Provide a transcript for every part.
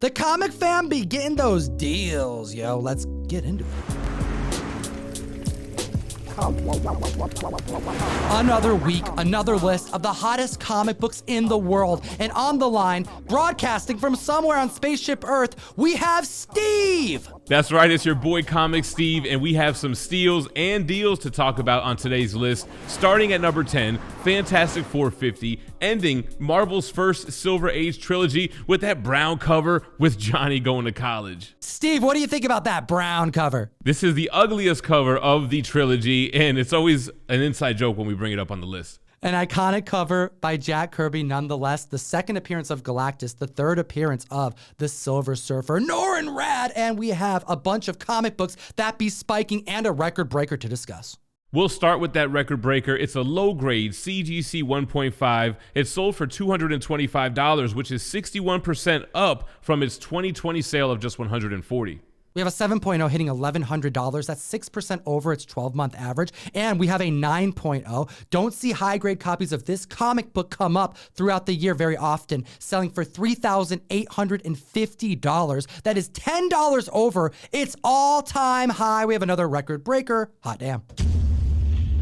The comic fam be getting those deals, yo. Let's get into it. Another week, another list of the hottest comic books in the world. And on the line, broadcasting from somewhere on Spaceship Earth, we have Steve! That's right, it's your boy Comic Steve, and we have some steals and deals to talk about on today's list. Starting at number 10, Fantastic Four 50, ending Marvel's first Silver Age trilogy with that brown cover with Johnny going to college. Steve, what do you think about that brown cover? This is the ugliest cover of the trilogy, and it's always an inside joke when we bring it up on the list. An iconic cover by Jack Kirby, nonetheless. The second appearance of Galactus, the third appearance of the Silver Surfer, Norrin Rad, and we have a bunch of comic books that be spiking and a record breaker to discuss. We'll start with that record breaker. It's a low-grade CGC 1.5. It's sold for $225, which is 61% up from its 2020 sale of just $140. We have a 7.0 hitting $1,100. That's 6% over its 12-month average. And we have a 9.0. Don't see high-grade copies of this comic book come up throughout the year very often, selling for $3,850. That is $10 over its all-time high. We have another record breaker. Hot damn.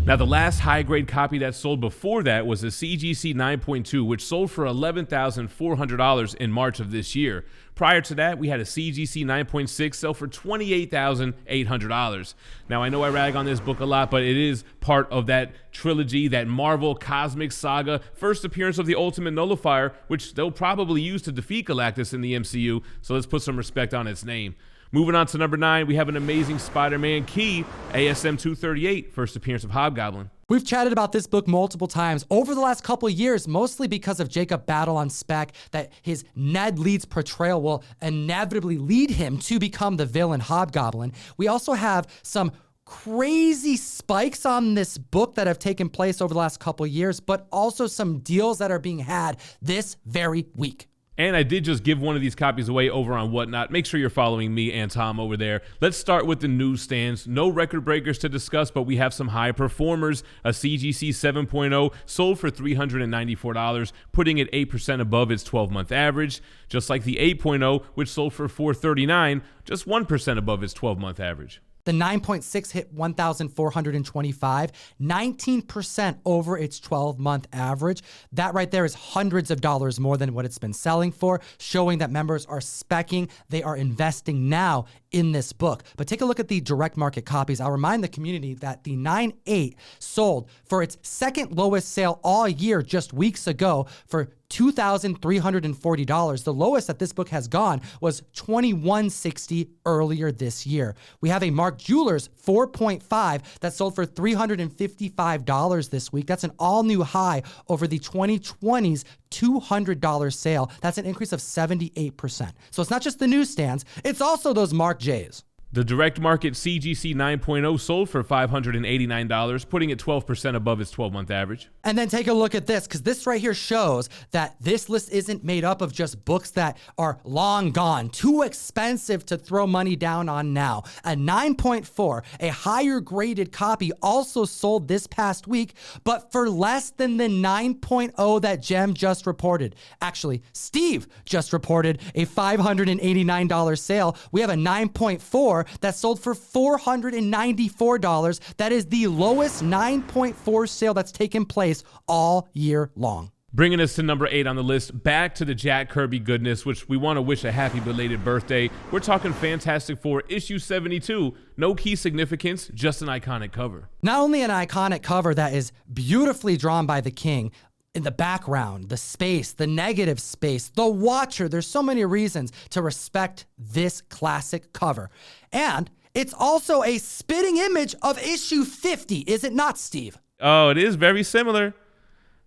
Now, the last high-grade copy that sold before that was a CGC 9.2, which sold for $11,400 in March of this year. Prior to that, we had a CGC 9.6 sell for $28,800. Now, I know I rag on this book a lot, but it is part of that trilogy, that Marvel cosmic saga, first appearance of the Ultimate Nullifier, which they'll probably use to defeat Galactus in the MCU, so let's put some respect on its name. Moving on to number 9, we have an Amazing Spider-Man Key, ASM 238, first appearance of Hobgoblin. We've chatted about this book multiple times over the last couple of years, mostly because of Jacob Battle on spec, that his Ned Leeds portrayal will inevitably lead him to become the villain Hobgoblin. We also have some crazy spikes on this book that have taken place over the last couple of years, but also some deals that are being had this very week. And I did just give one of these copies away over on Whatnot. Make sure you're following me and Tom over there. Let's start with the newsstands. No record breakers to discuss, but we have some high performers. A CGC 7.0 sold for $394, putting it 8% above its 12-month average. Just like the 8.0, which sold for $439, just 1% above its 12-month average. The 9.6 hit $1,425, 19% over its 12-month average. That right there is hundreds of dollars more than what it's been selling for, showing that members are speccing. They are investing now in this book. But take a look at the direct market copies. I'll remind the community that the 9.8 sold for its second lowest sale all year just weeks ago for $2,340. The lowest that this book has gone was $2,160 earlier this year. We have a Mark Jewelers 4.5 that sold for $355 this week. That's an all-new high over the 2020's $200 sale. That's an increase of 78%. So it's not just the newsstands, it's also those Mark J's. The direct market CGC 9.0 sold for $589, putting it 12% above its 12-month average. And then take a look at this, because this right here shows that this list isn't made up of just books that are long gone, too expensive to throw money down on now. A 9.4, a higher graded copy, also sold this past week, but for less than the 9.0 that Jem just reported. Actually, Steve just reported a $589 sale. We have a 9.4 that sold for $494. That is the lowest 9.4 sale that's taken place all year long. Bringing us to number 8 on the list, back to the Jack Kirby goodness, which we want to wish a happy belated birthday. We're talking Fantastic Four issue 72. No key significance, just an iconic cover. Not only an iconic cover that is beautifully drawn by the King, in the background, the space, the negative space, the Watcher. There's so many reasons to respect this classic cover. And it's also a spitting image of issue 50, is it not, Steve? Oh, it is very similar.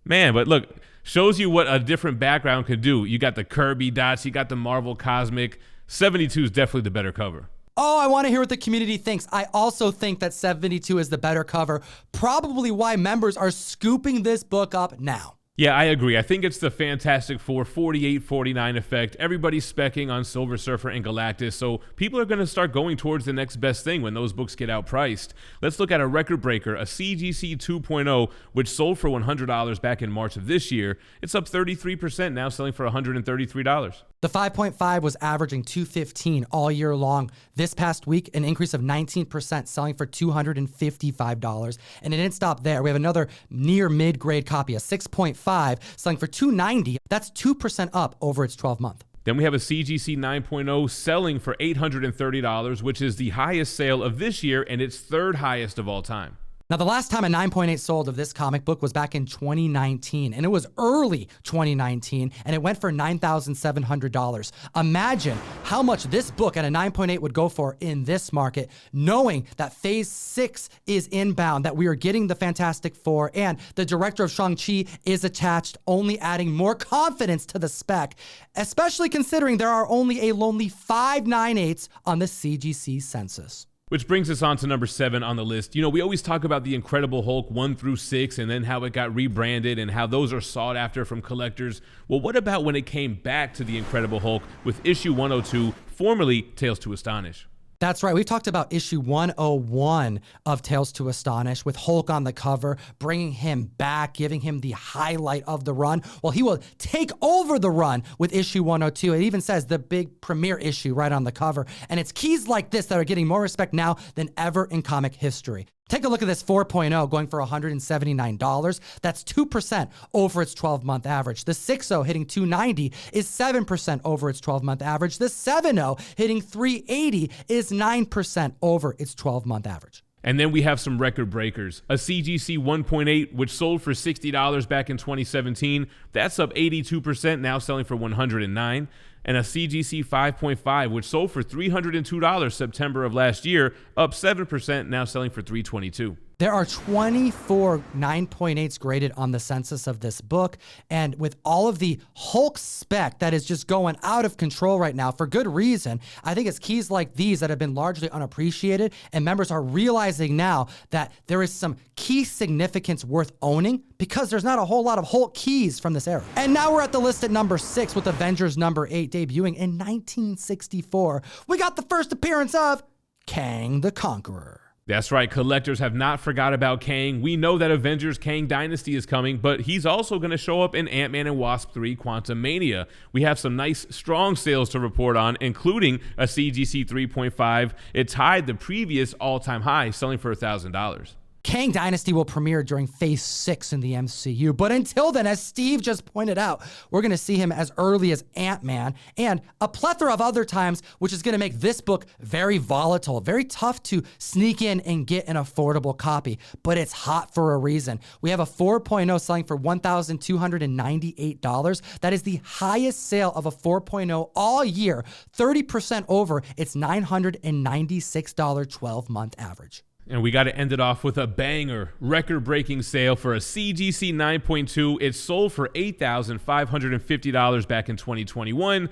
Man, but look, shows you what a different background could do. You got the Kirby dots, you got the Marvel Cosmic. 72 is definitely the better cover. Oh, I want to hear what the community thinks. I also think that 72 is the better cover, probably why members are scooping this book up now. Yeah, I agree. I think it's the Fantastic Four 48-49 effect. Everybody's specking on Silver Surfer and Galactus, so people are going to start going towards the next best thing when those books get outpriced. Let's look at a record breaker, a CGC 2.0, which sold for $100 back in March of this year. It's up 33% now, selling for $133. The 5.5 was averaging $215 all year long. This past week, an increase of 19%, selling for $255. And it didn't stop there. We have another near mid-grade copy, a 6.5, selling for $290. That's 2% up over its 12-month. Then we have a CGC 9.0 selling for $830, which is the highest sale of this year and its third highest of all time. Now, the last time a 9.8 sold of this comic book was back in 2019, and it was early 2019, and it went for $9,700. Imagine how much this book at a 9.8 would go for in this market, knowing that Phase 6 is inbound, that we are getting the Fantastic Four, and the director of Shang-Chi is attached, only adding more confidence to the spec, especially considering there are only a lonely 5 9.8s on the CGC census. Which brings us on to number 7 on the list. You know, we always talk about the Incredible Hulk 1 through 6 and then how it got rebranded and how those are sought after from collectors. Well, what about when it came back to the Incredible Hulk with issue 102, formerly Tales to Astonish? That's right. We've talked about issue 101 of Tales to Astonish with Hulk on the cover, bringing him back, giving him the highlight of the run. Well, he will take over the run with issue 102. It even says the big premiere issue right on the cover. And it's keys like this that are getting more respect now than ever in comic history. Take a look at this 4.0 going for $179. That's 2% over its 12-month average. The 6.0 hitting $290 is 7% over its 12-month average. The 7.0 hitting $380 is 9% over its 12-month average. And then we have some record breakers. A CGC 1.8, which sold for $60 back in 2017. That's up 82%, now selling for $109. And a CGC 5.5, which sold for $302 September of last year, up 7%, now selling for $322. There are 24 9.8s graded on the census of this book, and with all of the Hulk spec that is just going out of control right now for good reason, I think it's keys like these that have been largely unappreciated, and members are realizing now that there is some key significance worth owning because there's not a whole lot of Hulk keys from this era. And now we're at the list at number 6 with Avengers number 8 debuting in 1964. We got the first appearance of Kang the Conqueror. That's right, collectors have not forgot about Kang. We know that Avengers Kang Dynasty is coming, but he's also going to show up in Ant-Man and Wasp 3 Quantumania. We have some nice, strong sales to report on, including a CGC 3.5. It tied the previous all-time high, selling for $1,000. Kang Dynasty will premiere during Phase 6 in the MCU, but until then, as Steve just pointed out, we're going to see him as early as Ant-Man and a plethora of other times, which is going to make this book very volatile, very tough to sneak in and get an affordable copy, but it's hot for a reason. We have a 4.0 selling for $1,298. That is the highest sale of a 4.0 all year, 30% over its $996 12-month average. And we got to end it off with a banger, record-breaking sale for a CGC 9.2. It sold for $8,550 back in 2021,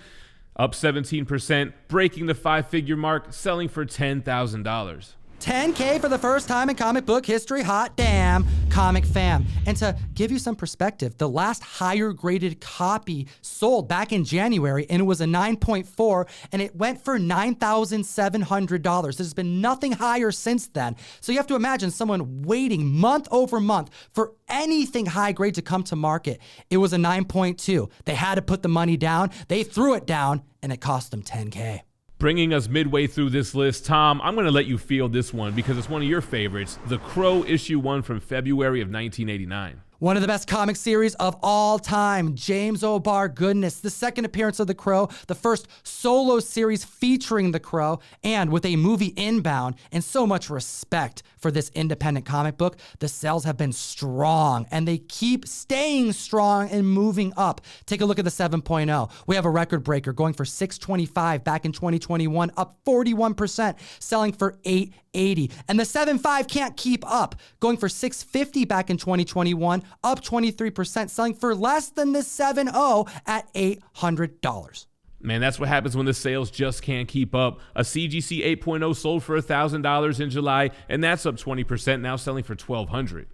up 17%, breaking the 5-figure mark, selling for $10,000. $10K for the first time in comic book history. Hot damn, comic fam. And to give you some perspective, the last higher graded copy sold back in January, and it was a 9.4, and it went for $9,700. There's been nothing higher since then. So you have to imagine someone waiting month over month for anything high grade to come to market. It was a 9.2. They had to put the money down. They threw it down, and it cost them $10K. Bringing us midway through this list, Tom, I'm going to let you field this one because it's one of your favorites, The Crow issue 1 from February of 1989. One of the best comic series of all time, James O'Barr goodness, the second appearance of the Crow, the first solo series featuring the Crow, and with a movie inbound and so much respect for this independent comic book, the sales have been strong and they keep staying strong and moving up. Take a look at the 7.0. We have a record breaker going for $625 back in 2021, up 41%, selling for $880. And the 7.5 can't keep up, going for $650 back in 2021, up 23%, selling for less than the 7.0 at $800. Man, that's what happens when the sales just can't keep up. A CGC 8.0 sold for $1,000 in July, and that's up 20%, now selling for $1,200.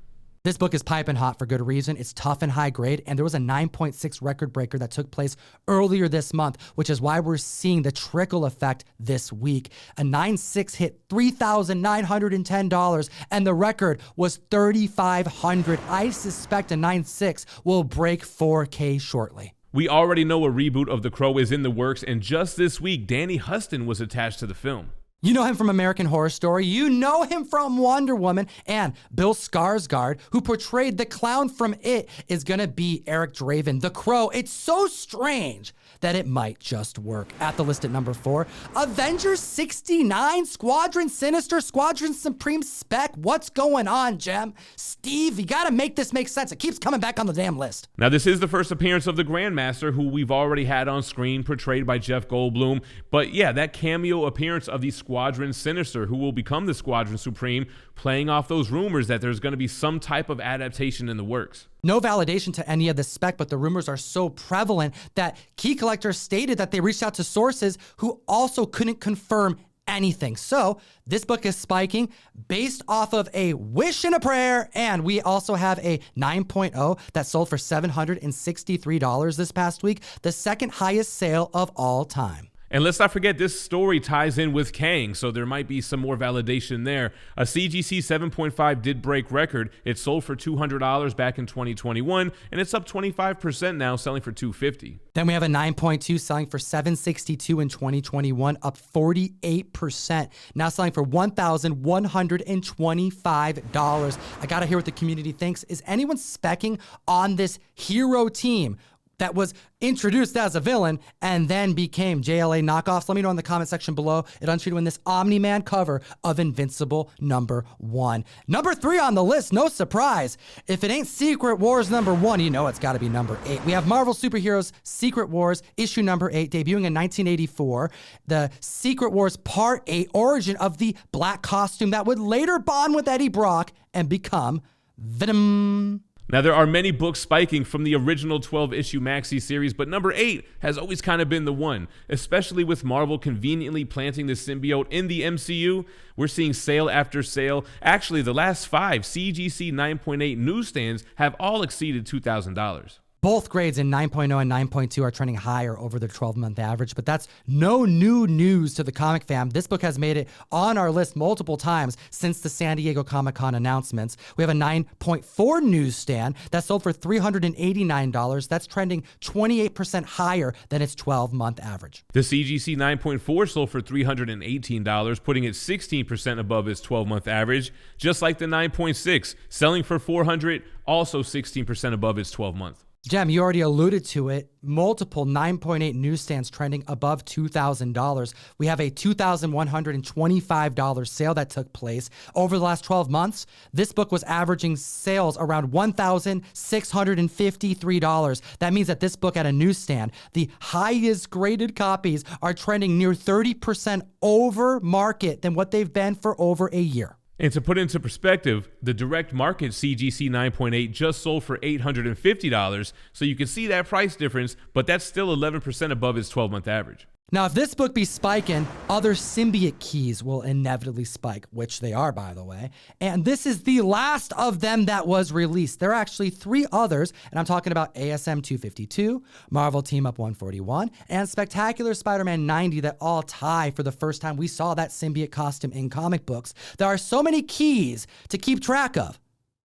This book is piping hot for good reason. It's tough and high grade, and there was a 9.6 record breaker that took place earlier this month, which is why we're seeing the trickle effect this week. A 9.6 hit $3,910, and the record was $3,500. I suspect a 9.6 will break $4K shortly. We already know a reboot of The Crow is in the works, and just this week, Danny Huston was attached to the film. You know him from American Horror Story. You know him from Wonder Woman. And Bill Skarsgård, who portrayed the clown from It, is going to be Eric Draven, the Crow. It's so strange that it might just work. At the list at number 4, Avengers 69, Squadron Sinister, Squadron Supreme Spec. What's going on, Jem? Steve, you got to make this make sense. It keeps coming back on the damn list. Now, this is the first appearance of the Grandmaster, who we've already had on screen, portrayed by Jeff Goldblum. But yeah, that cameo appearance of the Squadron Sinister, who will become the Squadron Supreme, playing off those rumors that there's going to be some type of adaptation in the works. No validation to any of the spec, but the rumors are so prevalent that Key Collector stated that they reached out to sources who also couldn't confirm anything. So this book is spiking based off of a wish and a prayer. And we also have a 9.0 that sold for $763 this past week, the second highest sale of all time. And let's not forget, this story ties in with Kang, so there might be some more validation there. A CGC 7.5 did break record. It sold for $200 back in 2021, and it's up 25% now, selling for $250. Then we have a 9.2 selling for $762 in 2021, up 48%. Now selling for $1,125. I gotta hear what the community thinks. Is anyone specking on this hero team that was introduced as a villain and then became JLA knockoffs? Let me know in the comment section below. It unsheeted when this Omni-Man cover of Invincible #1. Number 3 on the list, no surprise. If it ain't Secret Wars #1, you know it's gotta be number 8. We have Marvel Superheroes Secret Wars issue number 8, debuting in 1984. The Secret Wars Part 8, origin of the black costume that would later bond with Eddie Brock and become Venom. Now, there are many books spiking from the original 12-issue maxi series, but number 8 has always kind of been the one, especially with Marvel conveniently planting the symbiote in the MCU. We're seeing sale after sale. Actually, the last 5 CGC 9.8 newsstands have all exceeded $2,000. Both grades in 9.0 and 9.2 are trending higher over the 12-month average, but that's no new news to the comic fam. This book has made it on our list multiple times since the San Diego Comic-Con announcements. We have a 9.4 newsstand that sold for $389. That's trending 28% higher than its 12-month average. The CGC 9.4 sold for $318, putting it 16% above its 12-month average, just like the 9.6, selling for $400, also 16% above its 12-month. Jem, you already alluded to it. Multiple 9.8 newsstands trending above $2,000. We have a $2,125 sale that took place. Over the last 12 months, this book was averaging sales around $1,653. That means that this book at a newsstand, the highest graded copies are trending near 30% over market than what they've been for over a year. And to put into perspective, the direct market CGC 9.8 just sold for $850, so you can see that price difference, but that's still 11% above its 12-month average. Now, if this book be spiking, other symbiote keys will inevitably spike, which they are, by the way. And this is the last of them that was released. There are actually 3 others, and I'm talking about ASM 252, Marvel Team Up 141, and Spectacular Spider-Man 90 that all tie for the first time we saw that symbiote costume in comic books. There are so many keys to keep track of.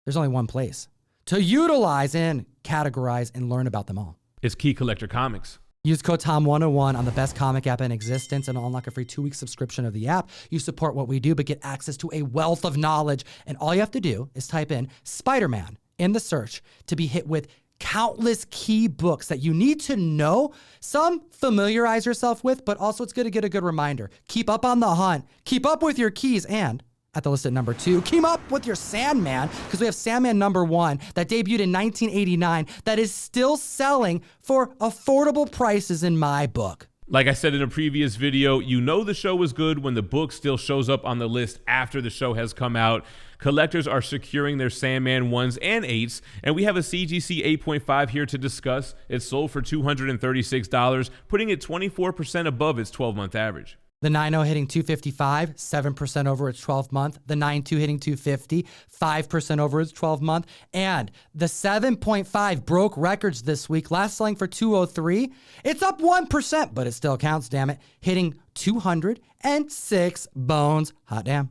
There's only one place to utilize and categorize and learn about them all. It's Key Collector Comics. Use code TOM101 on the best comic app in existence and unlock a free 2-week subscription of the app. You support what we do, but get access to a wealth of knowledge. And all you have to do is type in Spider-Man in the search to be hit with countless key books that you need to know. Some familiarize yourself with, but also it's good to get a good reminder. Keep up on the hunt. Keep up with your keys. And at the list at number 2, keep up with your Sandman, because we have Sandman #1 that debuted in 1989 that is still selling for affordable prices in my book. Like I said in a previous video, you know the show was good when the book still shows up on the list after the show has come out. Collectors are securing their Sandman 1s and 8s, and we have a CGC 8.5 here to discuss. It sold for $236, putting it 24% above its 12-month average. The 9.0 hitting 255, 7% over its 12-month. The 9.2 hitting 250, 5% over its 12-month. And the 7.5 broke records this week, last selling for 203. It's up 1%, but it still counts, damn it, hitting 206 bones. Hot damn.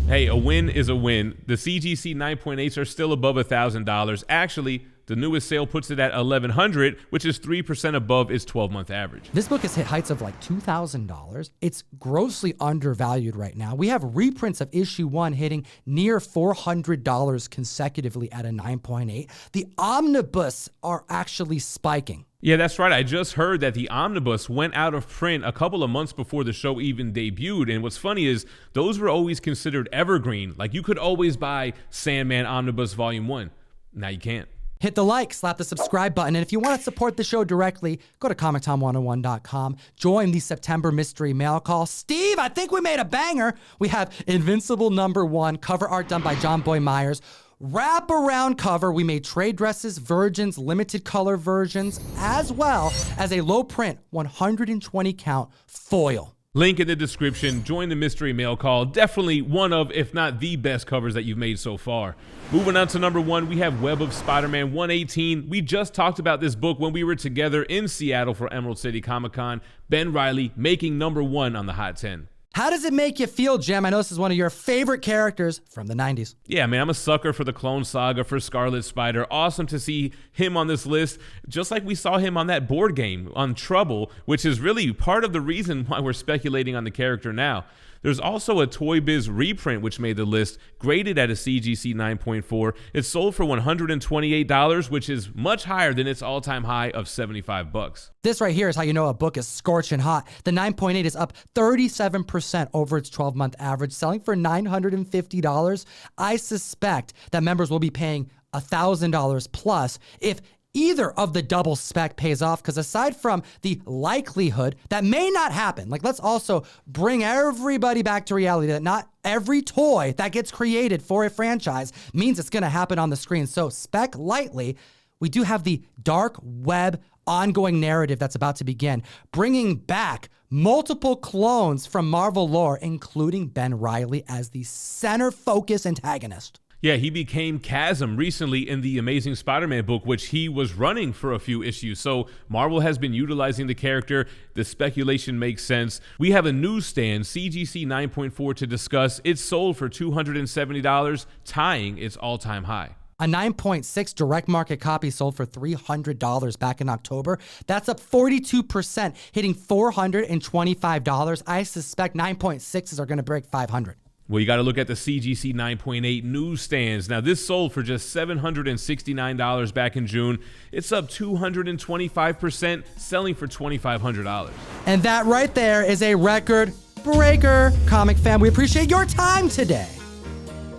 Hey, a win is a win. The CGC 9.8s are still above $1,000. Actually, The newest sale puts it at $1,100, which is 3% above its 12-month average. This book has hit heights of like $2,000. It's grossly undervalued right now. We have reprints of issue 1 hitting near $400 consecutively at a 9.8. The omnibus are actually spiking. Yeah, that's right. I just heard that the omnibus went out of print a couple of months before the show even debuted. And what's funny is those were always considered evergreen. Like you could always buy Sandman Omnibus Volume 1. Now you can't. Hit the like, slap the subscribe button, and if you want to support the show directly, go to ComicTom101.com. Join the September mystery mail call. Steve, I think we made a banger. We have Invincible #1, cover art done by John Boy Myers. Wrap-around cover, we made trade dresses, virgins, limited color versions, as well as a low print 120 count foil. Link in the description. Join the mystery mail call. Definitely one of, if not the best covers that you've made so far. Moving on to #1, we have Web of Spider-Man 118. We just talked about this book when we were together in Seattle for Emerald City Comic Con. Ben Reilly making #1 on the Hot 10. How does it make you feel, Jem? I know this is one of your favorite characters from the 90s. Yeah, man, I'm a sucker for the Clone Saga, for Scarlet Spider. Awesome to see him on this list, just like we saw him on that board game, on Trouble, which is really part of the reason why we're speculating on the character now. There's also a Toy Biz reprint which made the list, graded at a CGC 9.4. It's sold for $128, which is much higher than its all-time high of $75. This right here is how you know a book is scorching hot. The 9.8 is up 37% over its 12-month average, selling for $950. I suspect that members will be paying $1,000 plus if either of the double spec pays off, because aside from the likelihood that may not happen, like let's also bring everybody back to reality that not every toy that gets created for a franchise means it's going to happen on the screen. So spec lightly, we do have the dark web ongoing narrative that's about to begin, bringing back multiple clones from Marvel lore, including Ben Reilly as the center focus antagonist. Yeah, he became Chasm recently in the Amazing Spider-Man book, which he was running for a few issues. So Marvel has been utilizing the character. The speculation makes sense. We have a newsstand, CGC 9.4, to discuss. It's sold for $270, tying its all-time high. A 9.6 direct market copy sold for $300 back in October. That's up 42%, hitting $425. I suspect 9.6s are going to break 500. Well, you got to look at the CGC 9.8 newsstands. Now, this sold for just $769 back in June. It's up 225%, selling for $2,500. And that right there is a record breaker, comic fan. We appreciate your time today.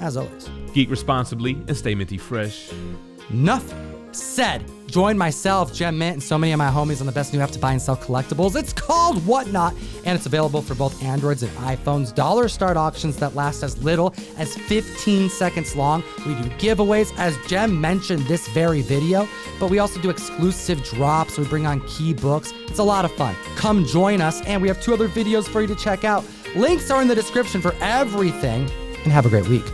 As always, geek responsibly and stay minty fresh. Enough said. Join myself, Jem Mint, and so many of my homies on the best new app to buy and sell collectibles. It's called Whatnot, and it's available for both Androids and iPhones. Dollar start auctions that last as little as 15 seconds long. We do giveaways, as Jem mentioned this very video, but we also do exclusive drops. We bring on key books. It's a lot of fun. Come join us, and we have 2 other videos for you to check out. Links are in the description for everything, and have a great week.